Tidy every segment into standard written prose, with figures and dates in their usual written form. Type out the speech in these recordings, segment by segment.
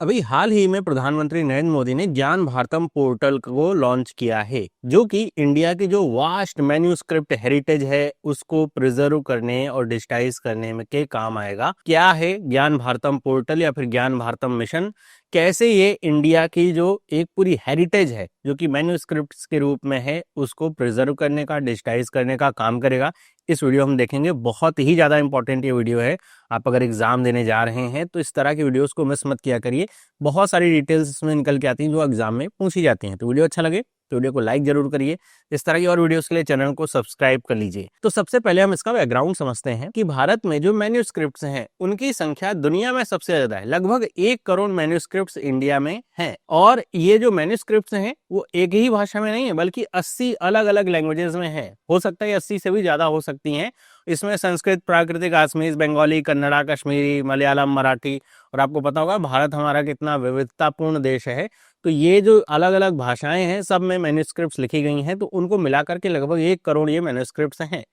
अभी हाल ही में प्रधानमंत्री नरेंद्र मोदी ने ज्ञान भारतम पोर्टल को लॉन्च किया है, जो कि इंडिया की जो वास्ट मैन्यूस्क्रिप्ट हेरिटेज है उसको प्रिजर्व करने और डिजिटाइज करने में के काम आएगा। क्या है ज्ञान भारतम पोर्टल या फिर ज्ञान भारतम मिशन, कैसे ये इंडिया की जो एक पूरी हेरिटेज है जो कि मैन्यूस्क्रिप्ट्स के रूप में है उसको प्रिजर्व करने का, डिजिटाइज करने का काम करेगा। इस वीडियो हम देखेंगे। बहुत ही ज़्यादा इंपॉर्टेंट ये वीडियो है। आप अगर एग्जाम देने जा रहे हैं तो इस तरह की वीडियोस को मिस मत किया करिए। बहुत सारी डिटेल्स इसमें निकल के आती हैं जो एग्जाम में पूछी जाती हैं। तो वीडियो अच्छा लगे तो वीडियो को लाइक जरूर करिए। इस तरह की और वीडियोस के लिए चैनल को सब्सक्राइब कर लीजिए। तो सबसे पहले हम इसका बैकग्राउंड समझते हैं कि भारत में जो मैन्यूस्क्रिप्ट्स हैं उनकी संख्या दुनिया में सबसे ज्यादा है। लगभग 1 करोड़ मैन्यूस्क्रिप्ट्स इंडिया में हैं। और ये जो मैन्यूस्क्रिप्ट्स हैं वो एक ही भाषा में नहीं है बल्कि 80 अलग अलग लैंग्वेजेस में है। हो सकता है 80 से भी ज्यादा हो सकती हैं। इसमें संस्कृत, प्राकृतिक, आसमीज, बंगाली, कन्नड़ा, कश्मीरी, मलयालम, मराठी। और आपको पता होगा भारत हमारा कितना विविधतापूर्ण देश है। तो ये जो अलग अलग भाषाएं हैं सब में मैन्यूस्क्रिप्ट्स लिखी गई हैं। तो उनको मिलाकर के लगभग 1 करोड़ ये मैन्यूस्क्रिप्ट्स हैं।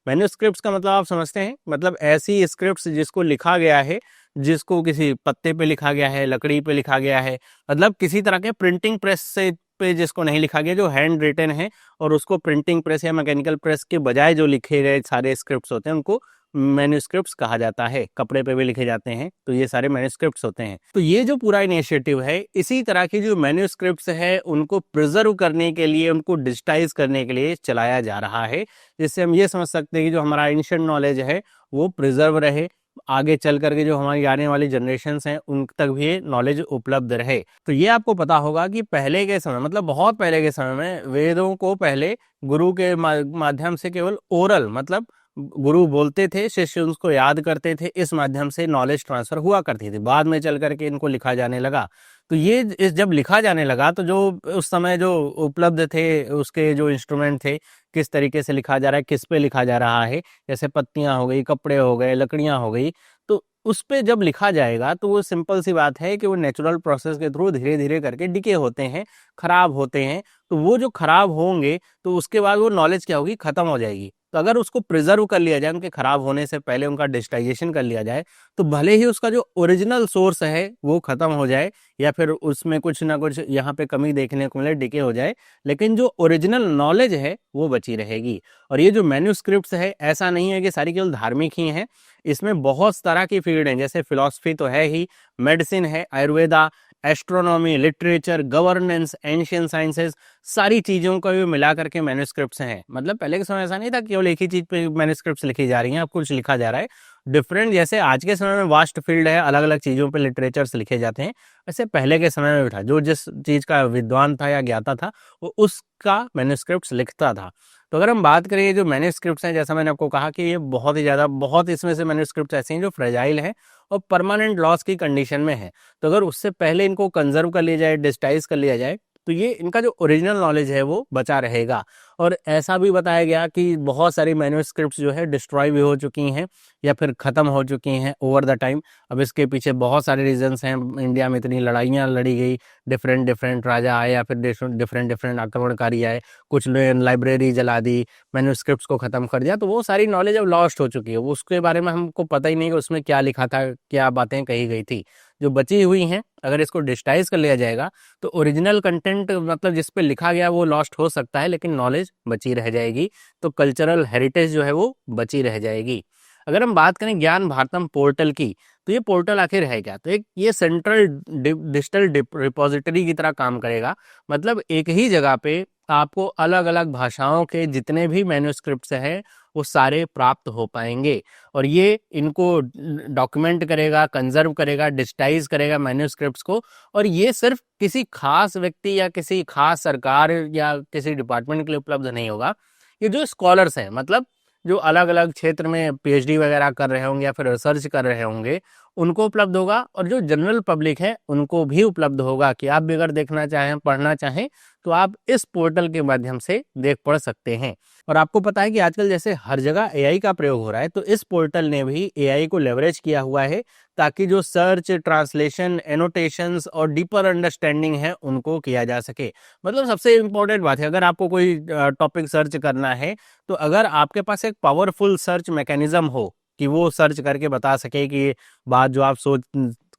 मैन्यूस्क्रिप्ट्स का मतलब आप समझते हैं, मतलब ऐसी स्क्रिप्ट्स जिसको लिखा गया है, जिसको किसी पत्ते पे लिखा गया है, लकड़ी पे लिखा गया है, मतलब किसी तरह के प्रिंटिंग प्रेस से पे जिसको नहीं लिखा गया, जो हैंड रिटन है और उसको प्रिंटिंग प्रेस या मैकेनिकल प्रेस के बजाय जो लिखे गए सारे स्क्रिप्ट्स होते हैं उनको मैन्यूस्क्रिप्ट्स कहा जाता है। कपड़े पे भी लिखे जाते हैं तो ये सारे मैन्यूस्क्रिप्ट्स होते हैं। तो ये जो पूरा इनिशिएटिव है, इसी तरह की जो मैन्यूस्क्रिप्ट्स है उनको प्रिजर्व करने के लिए, उनको डिजिटाइज करने के लिए चलाया जा रहा है, जिससे हम ये समझ सकते हैं कि जो हमारा एंशिएंट नॉलेज है वो प्रिजर्व रहे, आगे चल करके जो हमारी आने वाली जनरेशन्स हैं उन तक भी ये नॉलेज उपलब्ध रहे। तो ये आपको पता होगा कि पहले के समय, मतलब बहुत पहले के समय में, वेदों को पहले गुरु के माध्यम से केवल ओरल, मतलब गुरु बोलते थे, शिष्य उसको याद करते थे, इस माध्यम से नॉलेज ट्रांसफर हुआ करती थी। बाद में चल करके इनको लिखा जाने लगा। तो ये इस जब लिखा जाने लगा तो जो उस समय जो उपलब्ध थे उसके जो इंस्ट्रूमेंट थे, किस तरीके से लिखा जा रहा है, किस पे लिखा जा रहा है, जैसे पत्तियां हो गई, कपड़े हो गए, लकड़ियां हो गई, तो उस पे जब लिखा जाएगा तो वो सिंपल सी बात है कि वो नेचुरल प्रोसेस के थ्रू धीरे धीरे करके डिके होते हैं, खराब होते हैं। तो वो जो खराब होंगे तो उसके बाद वो नॉलेज क्या होगी, खत्म हो जाएगी। तो अगर उसको प्रिजर्व कर लिया जाए, उनके खराब होने से पहले उनका डिजिटाइजेशन कर लिया जाए, तो भले ही उसका जो ओरिजिनल सोर्स है वो खत्म हो जाए या फिर उसमें कुछ ना कुछ यहाँ पे कमी देखने को मिले, डिके हो जाए, लेकिन जो ओरिजिनल नॉलेज है वो बची रहेगी। और ये जो मैन्यूस्क्रिप्ट्स है, ऐसा नहीं है कि सारी केवल धार्मिक ही हैं। इसमें बहुत तरह की फील्ड हैं, जैसे फिलॉसफी तो है ही, मेडिसिन है, Ayurveda, astronomy, literature, governance, ancient sciences, सारी चीजों को भी मिला करके मैन्यूस्क्रिप्ट्स हैं। मतलब पहले के समय ऐसा नहीं था केवल एक ही चीज पे मैन्यूस्क्रिप्ट्स लिखी जा रही हैं, अब कुछ लिखा जा रहा है डिफरेंट। जैसे आज के समय में वास्ट फील्ड है, अलग अलग चीजों पे लिटरेचर्स लिखे जाते हैं, वैसे पहले के समय में भी था। जो जिस चीज का विद्वान था या ज्ञाता था वो उसका मैन्यूस्क्रिप्ट्स लिखता था। तो अगर हम बात करें जो मैन्यूस्क्रिप्ट्स हैं, जैसा मैंने आपको कहा कि ये बहुत ही ज़्यादा, बहुत इसमें से मैन्यूस्क्रिप्ट्स ऐसे हैं जो फ्रेजाइल हैं और परमानेंट लॉस की कंडीशन में है। तो अगर उससे पहले इनको कंजर्व कर लिया जाए, डिजिटाइज कर लिया जाए, तो ये इनका जो ओरिजिनल नॉलेज है वो बचा रहेगा। और ऐसा भी बताया गया कि बहुत सारी मैन्यूस्क्रिप्ट्स जो है डिस्ट्रॉय भी हो चुकी हैं या फिर ख़त्म हो चुकी हैं ओवर द टाइम। अब इसके पीछे बहुत सारे रीजंस हैं। इंडिया में इतनी लड़ाइयाँ लड़ी गई, डिफरेंट डिफरेंट राजा आए या फिर डिफरेंट डिफरेंट आक्रमणकारी आए, कुछ ने लाइब्रेरी जला दी, मैन्यूस्क्रिप्ट्स को ख़त्म कर दिया, तो वो सारी नॉलेज अब लॉस्ट हो चुकी है। वो उसके बारे में हमको पता ही नहीं कि उसमें क्या लिखा था, क्या बातें कही गई थी। जो बची हुई हैं, अगर इसको डिजिटाइज कर लिया जाएगा तो ओरिजिनल कंटेंट, मतलब जिस पे लिखा गया वो लॉस्ट हो सकता है, लेकिन नॉलेज बची रह जाएगी। तो कल्चरल हेरिटेज जो है वो बची रह जाएगी। अगर हम बात करें ज्ञान भारतम पोर्टल की, तो ये पोर्टल आखिर है क्या? तो एक ये सेंट्रल डिजिटल रिपोजिटरी की तरह काम करेगा। मतलब एक ही जगह पे आपको अलग अलग भाषाओं के जितने भी मैन्यूस्क्रिप्ट्स हैं वो सारे प्राप्त हो पाएंगे। और ये इनको डॉक्यूमेंट करेगा, कंजर्व करेगा, डिजिटाइज करेगा मैन्यूस्क्रिप्ट्स को। और ये सिर्फ किसी खास व्यक्ति या किसी खास सरकार या किसी डिपार्टमेंट के लिए उपलब्ध नहीं होगा। ये जो स्कॉलर्स हैं, मतलब जो अलग अलग क्षेत्र में पीएचडी वगैरह कर रहे होंगे या फिर रिसर्च कर रहे होंगे, उनको उपलब्ध होगा। और जो जनरल पब्लिक है उनको भी उपलब्ध होगा कि आप भी अगर देखना चाहें, पढ़ना चाहें, तो आप इस पोर्टल के माध्यम से देख पढ़ सकते हैं। और आपको पता है कि आजकल जैसे हर जगह एआई का प्रयोग हो रहा है, तो इस पोर्टल ने भी एआई को लेवरेज किया हुआ है ताकि जो सर्च, ट्रांसलेशन, एनोटेशंस और डीपर अंडरस्टैंडिंग है उनको किया जा सके। मतलब सबसे इम्पोर्टेंट बात है, अगर आपको कोई टॉपिक सर्च करना है, तो अगर आपके पास एक पावरफुल सर्च मैकेनिज्म हो कि वो सर्च करके बता सके कि ये बात जो आप सोच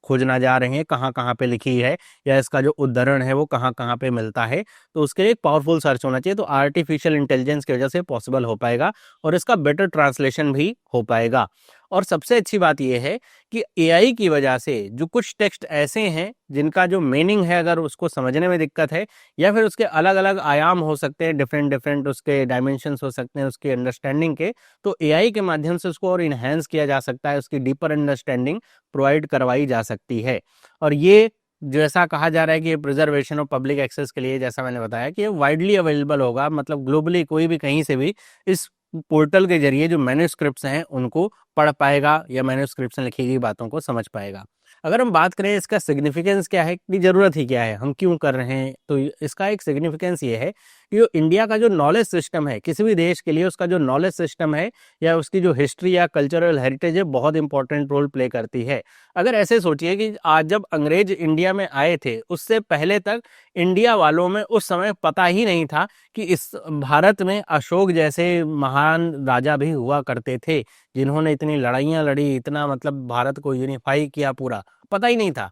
खोजना जा रहे हैं कहाँ कहाँ पे लिखी है या इसका जो उद्धरण है वो कहाँ कहाँ पे मिलता है, तो उसके लिए एक पावरफुल सर्च होना चाहिए। तो आर्टिफिशियल इंटेलिजेंस की वजह से पॉसिबल हो पाएगा और इसका बेटर ट्रांसलेशन भी हो पाएगा। और सबसे अच्छी बात यह है कि एआई की वजह से जो कुछ टेक्स्ट ऐसे हैं जिनका जो मीनिंग है अगर उसको समझने में दिक्कत है या फिर उसके अलग अलग आयाम हो सकते हैं, डिफरेंट डिफरेंट उसके डायमेंशंस हो सकते हैं उसके अंडरस्टैंडिंग के, तो एआई के माध्यम से उसको और इन्हेंस किया जा सकता है, उसकी डीपर अंडरस्टैंडिंग प्रोवाइड करवाई जा सकती है। और ये जैसा कहा जा रहा है कि ये प्रिजर्वेशन ऑफ पब्लिक एक्सेस के लिए, जैसा मैंने बताया कि ये वाइडली अवेलेबल होगा, मतलब ग्लोबली कोई भी कहीं से भी इस पोर्टल के जरिए जो मैन्युस्क्रिप्ट्स हैं उनको पढ़ पाएगा या मैन्युस्क्रिप्ट्स में लिखी गई बातों को समझ पाएगा। अगर हम बात करें इसका सिग्निफिकेंस क्या है, कि ज़रूरत ही क्या है, हम क्यों कर रहे हैं, तो इसका एक सिग्निफिकेंस ये है कि जो इंडिया का जो नॉलेज सिस्टम है, किसी भी देश के लिए उसका जो नॉलेज सिस्टम है या उसकी जो हिस्ट्री या कल्चरल हेरिटेज है बहुत इंपॉर्टेंट रोल प्ले करती है। अगर ऐसे सोचिए कि आज जब अंग्रेज इंडिया में आए थे उससे पहले तक इंडिया वालों में उस समय पता ही नहीं था कि इस भारत में अशोक जैसे महान राजा भी हुआ करते थे जिन्होंने इतनी लड़ाइयाँ लड़ी, इतना मतलब भारत को यूनिफाई किया, पूरा पता ही नहीं था।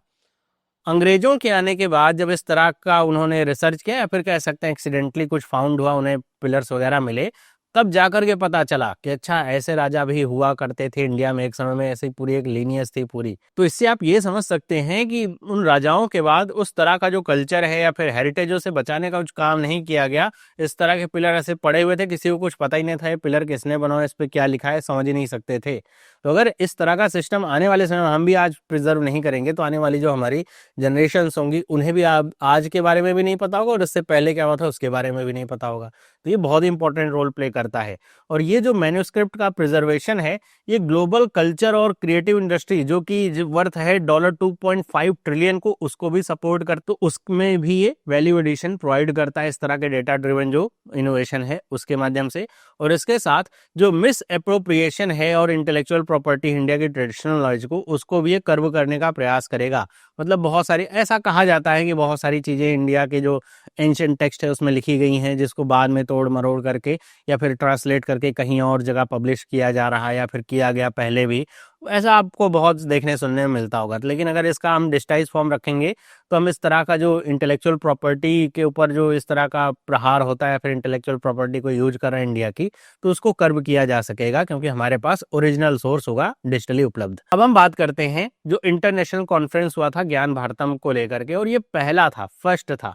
अंग्रेजों के आने के बाद जब इस तरह का उन्होंने रिसर्च किया या फिर कह सकते हैं एक्सीडेंटली कुछ फाउंड हुआ, उन्हें पिलर्स वगैरह मिले, तब जाकर के पता चला कि अच्छा ऐसे राजा भी हुआ करते थे इंडिया में एक समय में, ऐसी पूरी एक लीनियस थी पूरी। तो इससे आप ये समझ सकते हैं कि उन राजाओं के बाद उस तरह का जो कल्चर है या फिर हेरिटेज से बचाने का कुछ काम नहीं किया गया। इस तरह के पिलर ऐसे पड़े हुए थे, किसी को कुछ पता ही नहीं था ये पिलर किसने बनाया, इस पर क्या लिखा है, समझ ही नहीं सकते थे। तो अगर इस तरह का सिस्टम आने वाले समय में हम भी आज प्रिजर्व नहीं करेंगे तो आने वाली जो हमारी जनरेशन्स होंगी उन्हें भी आज के बारे में भी नहीं पता होगा और इससे पहले क्या हुआ था उसके बारे में भी नहीं पता होगा। तो ये बहुत इंपॉर्टेंट रोल प्ले करता है। और ये जो मैन्युस्क्रिप्ट का प्रिजर्वेशन है ये ग्लोबल कल्चर और क्रिएटिव इंडस्ट्री जो कि वर्थ है $2.5 ट्रिलियन को, उसको भी सपोर्ट कर, तो उसमें भी ये वैल्यू एडिशन प्रोवाइड करता है इस तरह के डेटा ड्रिवन जो इनोवेशन है उसके माध्यम से। और इसके साथ जो मिस एप्रोप्रिएशन है और इंटेलेक्चुअल प्रॉपर्टी इंडिया की ट्रेडिशनल नॉलेज को, उसको भी ये कर्व करने का प्रयास करेगा। मतलब बहुत सारी, ऐसा कहा जाता है कि बहुत सारी चीज़ें इंडिया के जो एंशिएंट टेक्स्ट है उसमें लिखी गई हैं जिसको बाद में तोड़ मरोड़ करके या फिर ट्रांसलेट करके कहीं और जगह पब्लिश किया जा रहा है या फिर किया गया पहले भी, ऐसा आपको बहुत देखने सुनने में मिलता होगा। लेकिन अगर इसका हम डिजिटाइज फॉर्म रखेंगे तो हम इस तरह का जो इंटेलेक्चुअल प्रॉपर्टी के ऊपर जो इस तरह का प्रहार होता है, फिर इंटेलेक्चुअल प्रॉपर्टी को यूज कर रहे हैं इंडिया की, तो उसको कर्व किया जा सकेगा क्योंकि हमारे पास ओरिजिनल सोर्स होगा डिजिटली उपलब्ध। अब हम बात करते हैं जो इंटरनेशनल कॉन्फ्रेंस हुआ था ज्ञान भारतम को लेकर के, और ये पहला था, फर्स्ट था,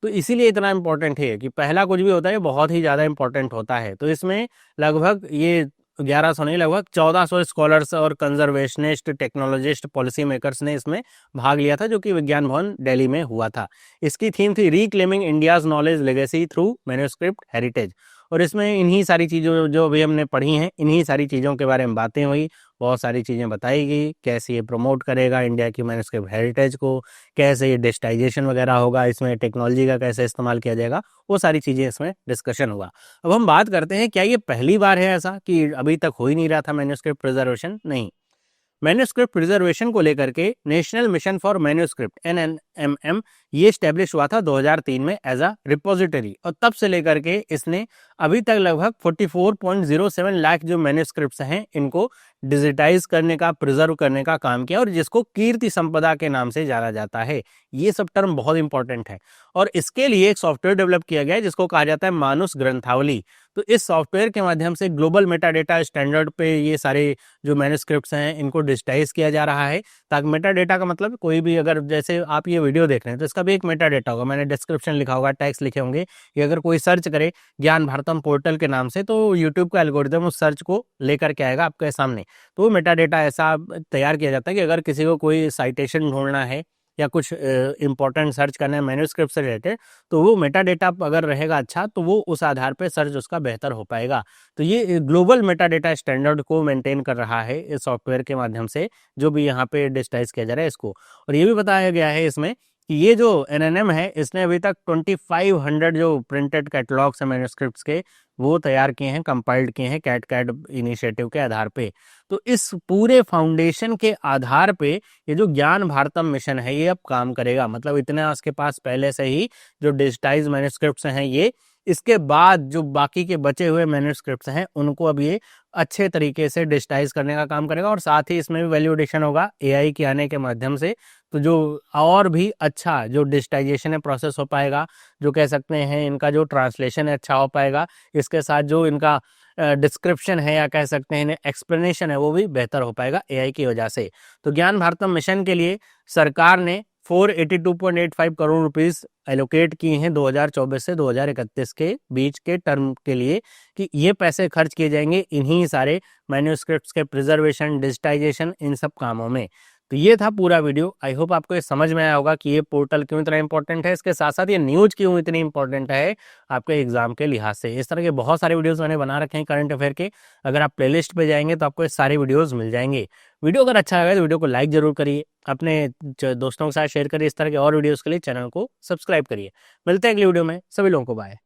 तो इसीलिए इतना इंपॉर्टेंट है कि पहला कुछ भी होता है बहुत ही ज़्यादा इंपॉर्टेंट होता है। तो इसमें लगभग ये 1100 नहीं, लगभग 1400 स्कॉलर्स और कंजर्वेशनिस्ट, टेक्नोलॉजिस्ट, पॉलिसी मेकर्स ने इसमें भाग लिया था जो कि विज्ञान भवन दिल्ली में हुआ था। इसकी थीम थी reclaiming India's knowledge legacy through manuscript heritage. और इसमें इन्हीं सारी चीज़ों जो भी हमने पढ़ी हैं, इन्हीं सारी चीज़ों के बारे में बातें हुई, बहुत सारी चीज़ें बताई गई, कैसे ये प्रमोट करेगा इंडिया की मैन्युस्क्रिप्ट हेरिटेज को, कैसे ये डिजिटाइजेशन वगैरह होगा, इसमें टेक्नोलॉजी का कैसे इस्तेमाल किया जाएगा, वो सारी चीज़ें इसमें डिस्कशन हुआ। अब हम बात करते हैं क्या ये पहली बार है ऐसा कि अभी तक हो ही नहीं रहा था मैन्युस्क्रिप्ट प्रिजर्वेशन? नहीं। मैन्युस्क्रिप्ट प्रिजर्वेशन को लेकर के national mission for manuscript NNMM ये स्टैब्लिश हुआ था 2003 में एज अ रिपोजिटरी, और तब से लेकर के इसने अभी तक लगभग 44.07 लाख जो मैन्युस्क्रिप्ट्स हैं इनको डिजिटाइज करने का, प्रिजर्व करने का काम किया, और जिसको कीर्ति संपदा के नाम से जाना जाता है। ये सब टर्म बहुत इंपॉर्टेंट है। और इसके लिए एक सॉफ्टवेयर डेवलप किया गया है जिसको कहा जाता है मानुस ग्रंथावली। तो इस सॉफ्टवेयर के माध्यम से ग्लोबल मेटाडेटा स्टैंडर्ड पे ये सारे जो मैन्युस्क्रिप्ट्स हैं इनको डिजिटाइज किया जा रहा है, ताकि मेटाडेटा का मतलब कोई भी, अगर जैसे आप ये वीडियो देख रहे हैं तो इसका भी एक मेटाडेटा होगा, मैंने डिस्क्रिप्शन लिखा होगा, टैग्स लिखे होंगे, कि अगर कोई सर्च करे ज्ञान भारतम पोर्टल के नाम से तो यूट्यूब का एल्गोरिदम उस सर्च को लेकर के आएगा आपके सामने। तो मेटाडेटा ऐसा तैयार किया जाता है कि अगर किसी को कोई साइटेशन ढूंढना है या कुछ इंपॉर्टेंट सर्च करना है मैन्युस्क्रिप्ट से रिलेटेड, तो वो मेटाडेटा अगर रहेगा अच्छा तो वो उस आधार पे सर्च उसका बेहतर हो पाएगा। तो ये ग्लोबल मेटाडेटा स्टैंडर्ड को मेंटेन कर रहा है इस सॉफ्टवेयर के माध्यम से, जो भी यहाँ पे डिजिटाइज किया जा रहा है इसको। और ये भी बताया गया है इसमें कि ये जो NNM है इसने अभी तक 2500 जो प्रिंटेड कैटलॉग्स हैं मैन्युस्क्रिप्ट्स के वो तैयार किए हैं, कंपाइल्ड किए हैं कैट इनिशिएटिव के आधार पे। तो इस पूरे फाउंडेशन के आधार पे ये जो ज्ञान भारतम मिशन है ये अब काम करेगा। मतलब इतना उसके पास पहले से ही जो डिजिटाइज मैन्युस्क्रिप्ट्स हैं ये इसके बाद जो बाकी के बचे हुए मैन्युस्क्रिप्ट्स हैं उनको अब ये अच्छे तरीके से डिजिटाइज करने का काम करेगा और साथ ही इसमें भी वैल्यू एडिशन होगा एआई के आने के माध्यम से। तो जो और भी अच्छा जो डिजिटाइजेशन है प्रोसेस हो पाएगा, जो कह सकते हैं इनका जो ट्रांसलेशन है अच्छा हो पाएगा, इसके साथ जो इनका डिस्क्रिप्शन है या कह सकते हैं एक्सप्लेनेशन है वो भी बेहतर हो पाएगा एआई की वजह से। तो ज्ञान भारतम मिशन के लिए सरकार ने 482.85 करोड़ रुपीस एलोकेट किए हैं 2024 से 2031 के बीच के टर्म के लिए, कि ये पैसे खर्च किए जाएंगे इन्हीं सारे मैन्युस्क्रिप्ट्स के प्रिजर्वेशन, डिजिटाइजेशन, इन सब कामों में। तो ये था पूरा वीडियो। आई होप आपको ये समझ में आया होगा कि ये पोर्टल क्यों इतना इंपॉर्टेंट है, इसके साथ साथ ये न्यूज क्यों इतनी इंपॉर्टेंट है आपके एग्जाम के लिहाज से। इस तरह के बहुत सारे वीडियोस मैंने बना रखे हैं करंट अफेयर के, अगर आप प्लेलिस्ट पे जाएंगे तो आपको ये सारे वीडियोस मिल जाएंगे। वीडियो अगर अच्छा लगा तो वीडियो को लाइक जरूर करिए, अपने दोस्तों के साथ शेयर करिए, इस तरह के और वीडियोस के लिए चैनल को सब्सक्राइब करिए। मिलते हैं अगली वीडियो में, सभी लोगों को बाय।